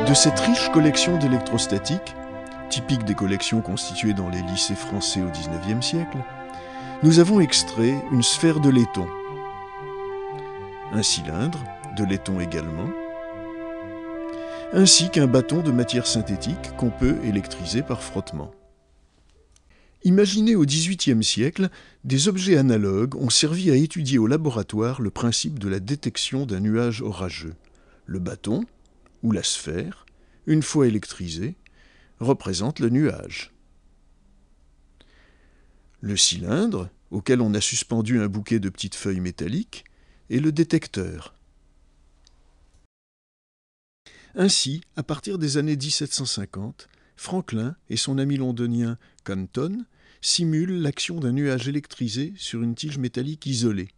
De cette riche collection d'électrostatiques, typique des collections constituées dans les lycées français au XIXe siècle, nous avons extrait une sphère de laiton, un cylindre, de laiton également, ainsi qu'un bâton de matière synthétique qu'on peut électriser par frottement. Imaginés au XVIIIe siècle, des objets analogues ont servi à étudier au laboratoire le principe de la détection d'un nuage orageux. Le bâton, ou la sphère, une fois électrisée, représente le nuage. Le cylindre, auquel on a suspendu un bouquet de petites feuilles métalliques, est le détecteur. Ainsi, à partir des années 1750, Franklin et son ami londonien Compton simulent l'action d'un nuage électrisé sur une tige métallique isolée.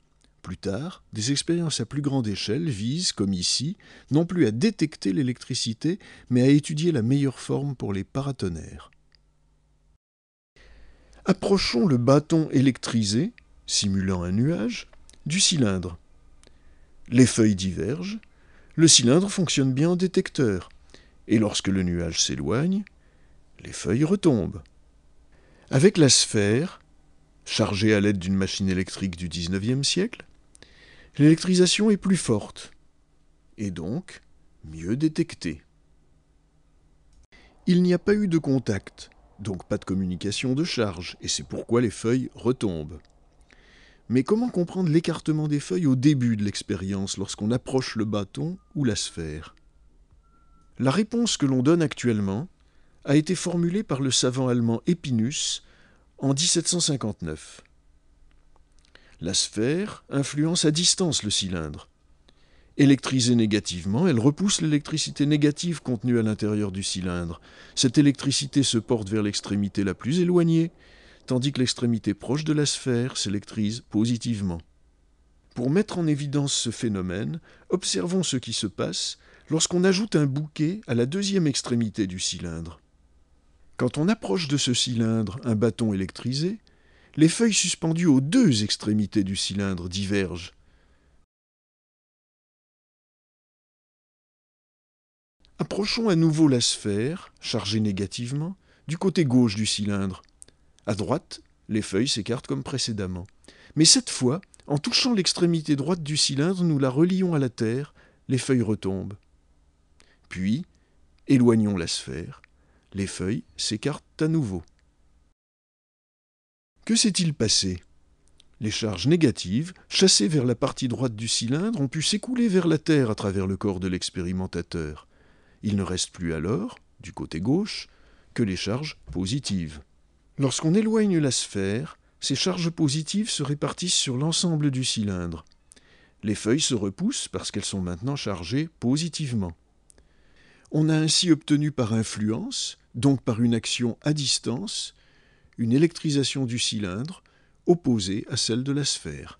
Plus tard, des expériences à plus grande échelle visent, comme ici, non plus à détecter l'électricité, mais à étudier la meilleure forme pour les paratonnerres. Approchons le bâton électrisé, simulant un nuage, du cylindre. Les feuilles divergent, le cylindre fonctionne bien en détecteur, et lorsque le nuage s'éloigne, les feuilles retombent. Avec la sphère, chargée à l'aide d'une machine électrique du XIXe siècle, l'électrisation est plus forte, et donc mieux détectée. Il n'y a pas eu de contact, donc pas de communication de charge, et c'est pourquoi les feuilles retombent. Mais comment comprendre l'écartement des feuilles au début de l'expérience, lorsqu'on approche le bâton ou la sphère? La réponse que l'on donne actuellement a été formulée par le savant allemand Epinus en 1759. La sphère influence à distance le cylindre. Électrisée négativement, elle repousse l'électricité négative contenue à l'intérieur du cylindre. Cette électricité se porte vers l'extrémité la plus éloignée, tandis que l'extrémité proche de la sphère s'électrise positivement. Pour mettre en évidence ce phénomène, observons ce qui se passe lorsqu'on ajoute un bouquet à la deuxième extrémité du cylindre. Quand on approche de ce cylindre un bâton électrisé, les feuilles suspendues aux deux extrémités du cylindre divergent. Approchons à nouveau la sphère, chargée négativement, du côté gauche du cylindre. À droite, les feuilles s'écartent comme précédemment. Mais cette fois, en touchant l'extrémité droite du cylindre, nous la relions à la terre, les feuilles retombent. Puis, éloignons la sphère, les feuilles s'écartent à nouveau. Que s'est-il passé ? Les charges négatives, chassées vers la partie droite du cylindre, ont pu s'écouler vers la terre à travers le corps de l'expérimentateur. Il ne reste plus alors, du côté gauche, que les charges positives. Lorsqu'on éloigne la sphère, ces charges positives se répartissent sur l'ensemble du cylindre. Les feuilles se repoussent parce qu'elles sont maintenant chargées positivement. On a ainsi obtenu par influence, donc par une action à distance, une électrisation du cylindre opposée à celle de la sphère.